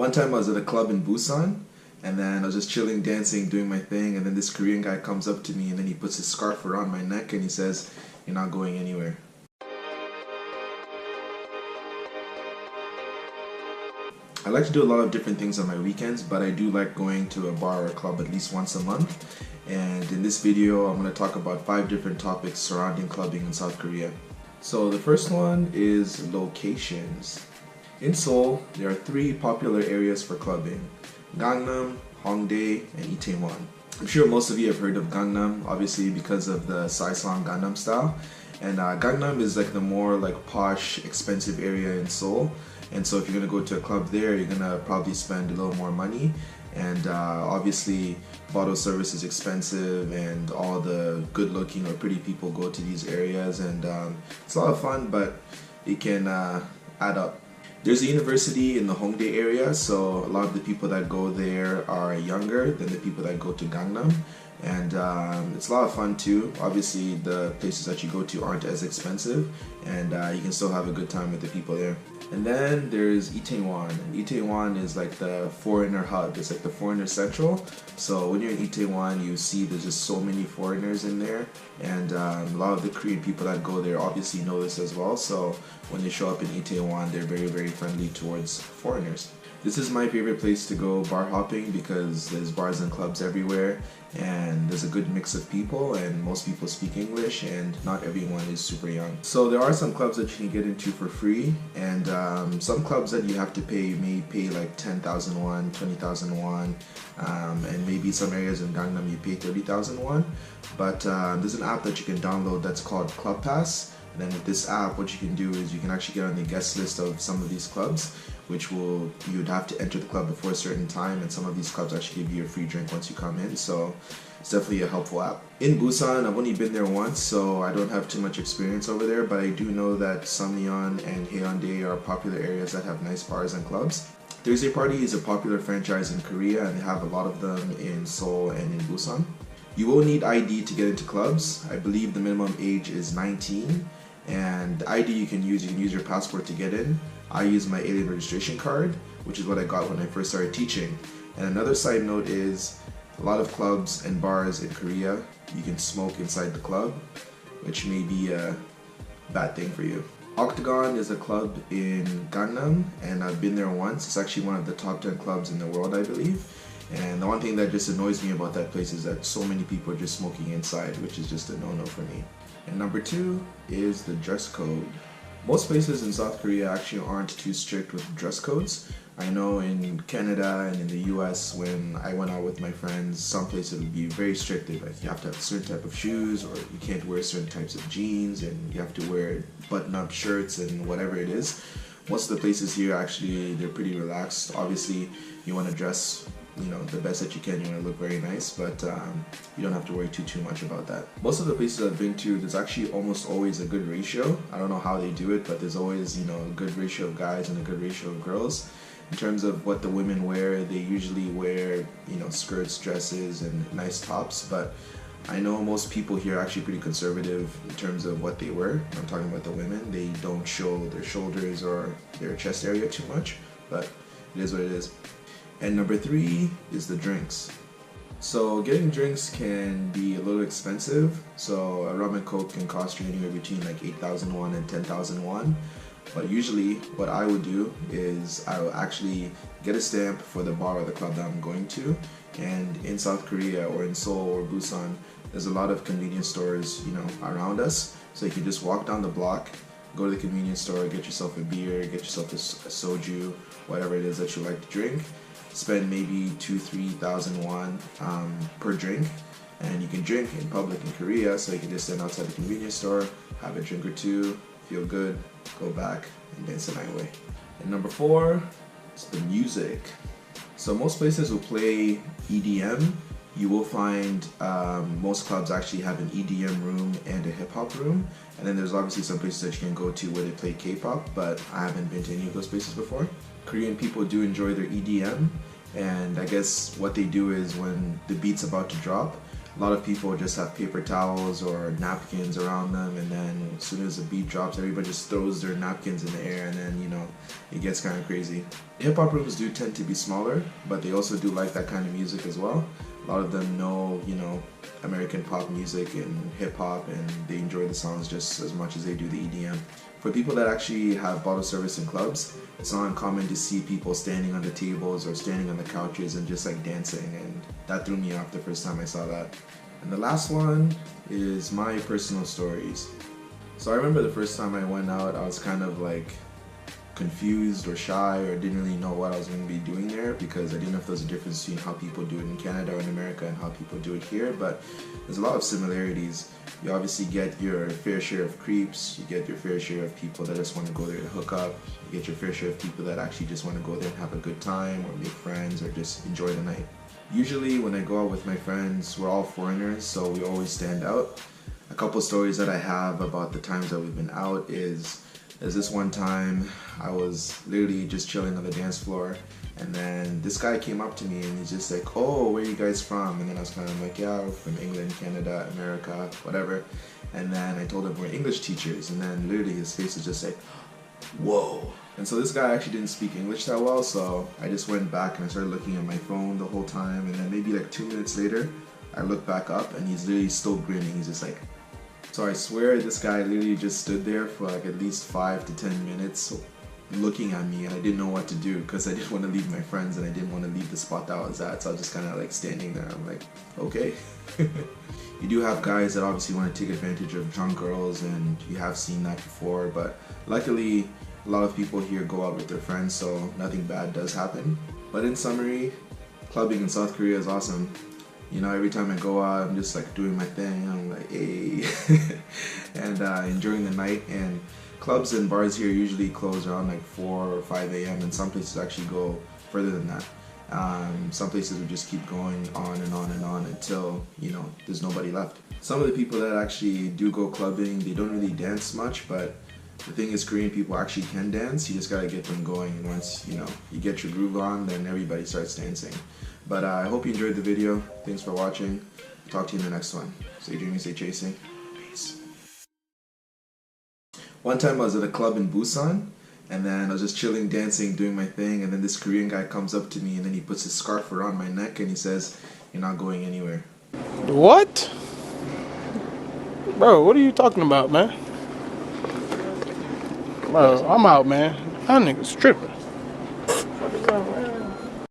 One time I was at a club in Busan, and then I was just chilling, dancing, doing my thing, and then this Korean guy comes up to me and then he puts his scarf around my neck and he says, "You're not going anywhere." I like to do a lot of different things on my weekends, but I do like going to a bar or a club at least once a month. And in this video, I'm going to talk about 5 different topics surrounding clubbing in South Korea. So the first one is locations. In Seoul, there are 3 popular areas for clubbing: Gangnum, Hongdae, and Itaewon. I'm sure most of you have heard of Gangnam, obviously because of the Saesang Gangnam style. And Gangnam is like the more like posh, expensive area in Seoul. And so if you're going to go to a club there, you're going to probably spend a little more money. And obviously, bottle service is expensive, and all the good looking or pretty people go to these areas. And it's a lot of fun, but it can add up. There's a university in the Hongdae area, so a lot of the people that go there are younger than the people that go to Gangnam. And it's a lot of fun too. Obviously, the places that you go to aren't as expensive, and you can still have a good time with the people there. And then there's Itaewon. Itaewon is like the foreigner hub. It's like the foreigner central. So when you're in Itaewon, you see there's just so many foreigners in there, and a lot of the Korean people that go there obviously know this as well. So when they show up in Itaewon, they're very, very friendly towards foreigners. This is my favorite place to go bar hopping because there's bars and clubs everywhere, and there's a good mix of people, and most people speak English, and not everyone is super young. So there are some clubs that you can get into for free, and some clubs that you have to pay may pay like 10,000 won, 20,000 won, and maybe some areas in Gangnam you pay 30,000 won. But there's an app that you can download that's called Club Pass. And then with this app, what you can do is you can actually get on the guest list of some of these clubs, which you'd have to enter the club before a certain time, and some of these clubs actually give you a free drink once you come in. So it's definitely a helpful app. In Busan, I've only been there once, so I don't have too much experience over there, but I do know that Seomyeon and Haeundae are popular areas that have nice bars and clubs. Thursday Party is a popular franchise in Korea, and they have a lot of them in Seoul and in Busan. You will need ID to get into clubs. I believe the minimum age is 19. And the ID you can use your passport to get in. I use my alien registration card, which is what I got when I first started teaching. And another side note is, a lot of clubs and bars in Korea, you can smoke inside the club, which may be a bad thing for you. Octagon is a club in Gangnam, and I've been there once. It's actually one of the top 10 clubs in the world, I believe. And the one thing that just annoys me about that place is that so many people are just smoking inside, which is just a no-no for me. And number 2 is the dress code. Most places in South Korea actually aren't too strict with dress codes. I know in Canada and in the US, when I went out with my friends, some places would be very strict. They're like, you have to have a certain type of shoes, or you can't wear certain types of jeans, and you have to wear button-up shirts and whatever it is. Most of the places here actually, they're pretty relaxed. Obviously, you want to dress the best that you can. You want to look very nice, but you don't have to worry too much about that. Most of the places I've been to, there's actually almost always a good ratio. I don't know how they do it, but there's always a good ratio of guys and a good ratio of girls. In terms of what the women wear, they usually wear skirts, dresses, and nice tops, but I know most people here are actually pretty conservative in terms of what they wear. I'm talking about the women. They don't show their shoulders or their chest area too much, but it is what it is. And number 3 is the drinks. So getting drinks can be a little expensive. So a rum and coke can cost you anywhere between like 8,000 won and 10,000 won. But usually what I would do is I will actually get a stamp for the bar or the club that I'm going to. And in South Korea or in Seoul or Busan, there's a lot of convenience stores around us. So you can just walk down the block, go to the convenience store, get yourself a beer, get yourself a soju, whatever it is that you like to drink. Spend maybe 2,000-3,000 won per drink, and you can drink in public in Korea, so you can just stand outside the convenience store, have a drink or two, feel good, go back, and dance the night away. And number 4 is the music. So most places will play EDM. You will find most clubs actually have an EDM room and a hip-hop room, and then there's obviously some places that you can go to where they play K-pop, but I haven't been to any of those places before. Korean people do enjoy their EDM, and I guess what they do is when the beat's about to drop, A lot of people just have paper towels or napkins around them, and then as soon as the beat drops, everybody just throws their napkins in the air, and then, you know, it gets kind of crazy. Hip-hop rooms do tend to be smaller, but they also do like that kind of music as well. A lot of them know, you know, American pop music and hip-hop, and they enjoy the songs just as much as they do the EDM. For people that actually have bottle service in clubs, it's not uncommon to see people standing on the tables or standing on the couches and just like dancing, and that threw me off the first time I saw that. And the last one is my personal stories. So I remember the first time I went out, I was kind of like confused or shy, or didn't really know what I was going to be doing there, because I didn't know if there was a difference between how people do it in Canada or in America and how people do it here. But there's a lot of similarities. You obviously get your fair share of creeps, you get your fair share of people that just want to go there to hook up, you get your fair share of people that actually just want to go there and have a good time or make friends or just enjoy the night. Usually when I go out with my friends, we're all foreigners, so we always stand out. A couple stories that I have about the times that we've been out is, there's this one time I was literally just chilling on the dance floor, and then this guy came up to me and he's just like, "Oh, where are you guys from?" And then I was kind of like, "Yeah, we're from England, Canada, America, whatever." And then I told him we're English teachers, and then literally his face was just like, "Whoa." And so this guy actually didn't speak English that well, so I just went back and I started looking at my phone the whole time, and then maybe like 2 minutes later, I looked back up and he's literally still grinning. He's just like, so I swear this guy literally just stood there for like at least 5 to 10 minutes looking at me, and I didn't know what to do because I didn't want to leave my friends and I didn't want to leave the spot that I was at, so I was just kind of like standing there. I'm like, okay. You do have guys that obviously want to take advantage of drunk girls, and you have seen that before, but luckily a lot of people here go out with their friends, so nothing bad does happen. But in summary, clubbing in South Korea is awesome. You know, every time I go out, I'm just like doing my thing. I'm like, hey, and enjoying the night. And clubs and bars here usually close around like 4 or 5 a.m. and some places actually go further than that. Some places will just keep going on and on and on until, you know, there's nobody left. Some of the people that actually do go clubbing, they don't really dance much, but the thing is, Korean people actually can dance. You just gotta get them going, and once, you know, you get your groove on, then everybody starts dancing. But I hope you enjoyed the video. Thanks for watching. Talk to you in the next one. Stay dreaming, stay chasing. Peace. One time I was at a club in Busan, and then I was just chilling, dancing, doing my thing, and then this Korean guy comes up to me, and then he puts his scarf around my neck, and he says, "You're not going anywhere." What? Bro, what are you talking about, man? Bro, I'm out, man. That nigga's tripping. What is that, man?